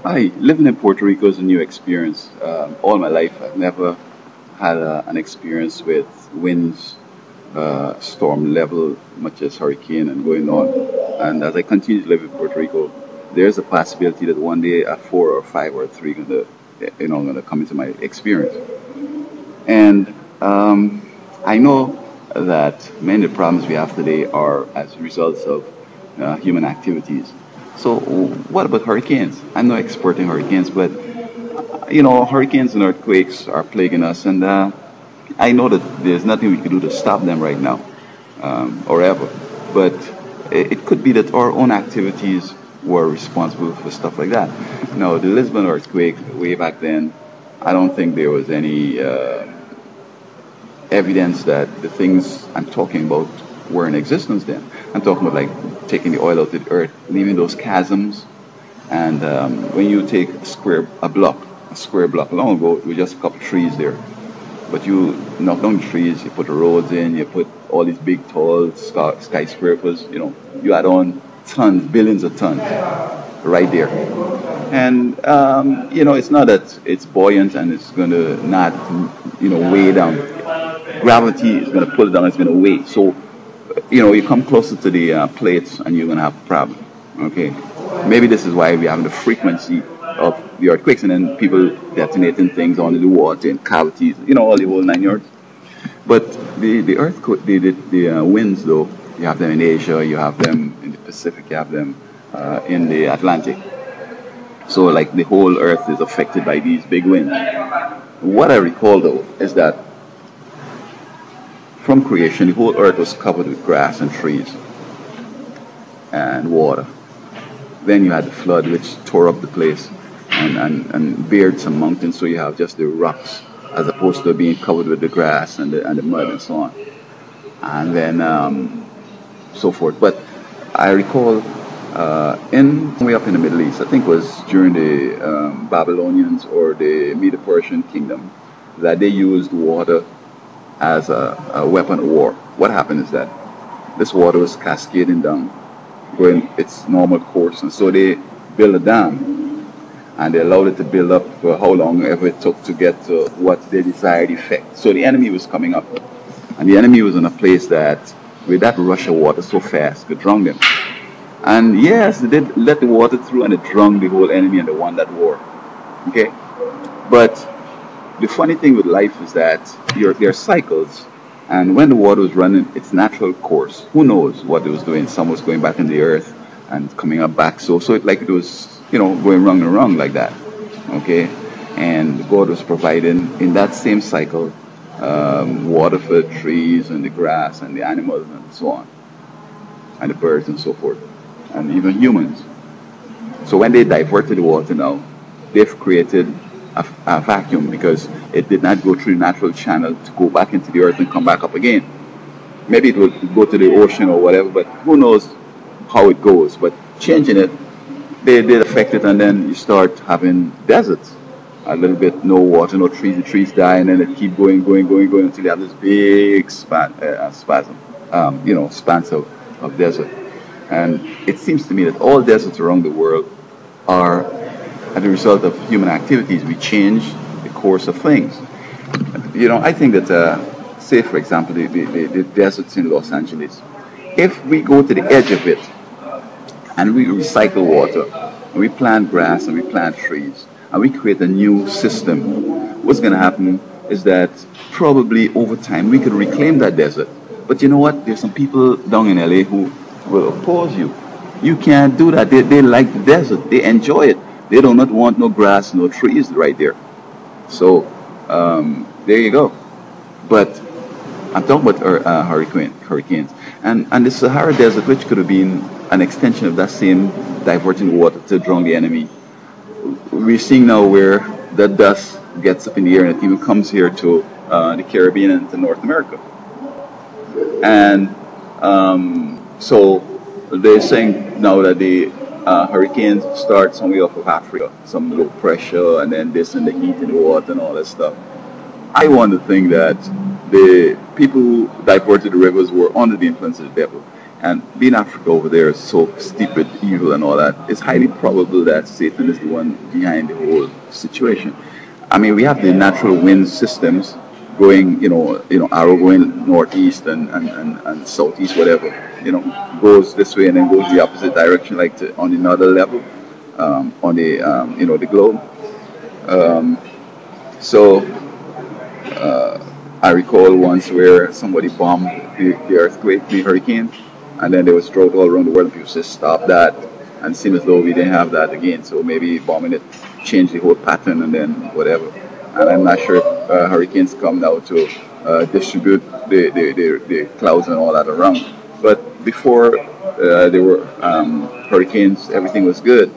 Hi, living in Puerto Rico is a new experience. All my life, I've never had an experience with winds, storm level, much as hurricane and going on. And as I continue to live in Puerto Rico, there's a possibility that one day a four or five or three gonna come into my experience. And I know that many of the problems we have today are as results of human activities. So, what about hurricanes? I'm no expert in hurricanes, but hurricanes and earthquakes are plaguing us, and I know that there's nothing we can do to stop them right now, or ever. But it could be that our own activities were responsible for stuff like that. Now, the Lisbon earthquake way back then, I don't think there was any evidence that the things I'm talking about were in existence then. I'm talking about like taking the oil out of the earth, leaving those chasms, and when you take a square block long ago, it was just a couple of trees there. But you knock down the trees, you put the roads in, you put all these big, tall skyscrapers. You add on tons, billions of tons, right there. And it's not that it's buoyant and it's going to not, weigh down. Gravity is going to pull it down. It's going to weigh. So, you come closer to the plates and you're going to have a problem. Okay, maybe this is why we have the frequency of the earthquakes and then people detonating things onto the water in cavities. All the whole 9 yards. But the earthquake, the winds though, you have them in Asia, you have them in the Pacific, you have them in the Atlantic. So like the whole earth is affected by these big winds. What I recall though is that from creation, the whole earth was covered with grass and trees and water. Then you had the flood, which tore up the place and bared some mountains, so you have just the rocks as opposed to being covered with the grass and the mud and so on. And then so forth. But I recall way up in the Middle East, I think it was during the Babylonians or the Medo-Persian kingdom, that they used water as a weapon of war. What happened is that this water was cascading down, going its normal course, and so they built a dam, and they allowed it to build up for how long ever it took to get to what they desired effect. So the enemy was coming up, and the enemy was in a place that, with that rush of water so fast, could drown them. And yes, they did let the water through, and it drowned the whole enemy, and they won that war. Okay, but the funny thing with life is that there are cycles, and when the water was running its natural course, who knows what it was doing? Some was going back in the earth and coming up back. So it was going wrong and wrong like that. Okay, and God was providing in that same cycle water for the trees and the grass and the animals and so on, and the birds and so forth, and even humans. So when they diverted the water now, they've created a vacuum because it did not go through the natural channel to go back into the earth and come back up again. Maybe it will go to the ocean or whatever, but who knows how it goes. But changing it, they did affect it, and then you start having deserts. A little bit, no water, no trees, the trees die, and then it keep going until you have this big spans of desert. And it seems to me that all deserts around the world are as a result of human activities. We change the course of things. I think that, say for example, the deserts in Los Angeles, if we go to the edge of it and we recycle water, and we plant grass and we plant trees, and we create a new system, what's going to happen is that probably over time we could reclaim that desert. But you know what? There's some people down in LA who will oppose you. You can't do that. They like the desert. They enjoy it. They do not want no grass, no trees right there. So there you go. But I'm talking about hurricanes. And the Sahara Desert, which could have been an extension of that same diverting water to drown the enemy, we're seeing now where that dust gets up in the air and it even comes here to the Caribbean and to North America. And so they're saying now that the hurricanes start somewhere off of Africa, some low pressure, and then this and the heat in the water and all that stuff. I want to think that the people who diverted the rivers were under the influence of the devil. And being Africa over there is so steeped with evil and all that, it's highly probable that Satan is the one behind the whole situation. I mean, we have the natural wind systems going, arrow going northeast and southeast, whatever, goes this way and then goes the opposite direction, like on another level, on the globe. Um, so I recall once where somebody bombed the earthquake, the hurricane, and then there was drought all around the world, and people said, stop that. And it seemed as though we didn't have that again. So maybe bombing it changed the whole pattern and then whatever. And I'm not sure if hurricanes come now to distribute the clouds and all that around. But before there were hurricanes, everything was good.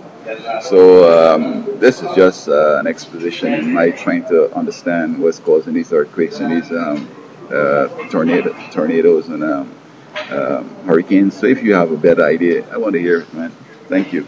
So this is just an exposition in my trying to understand what's causing these earthquakes and these tornadoes and hurricanes. So if you have a better idea, I want to hear it, man. Thank you.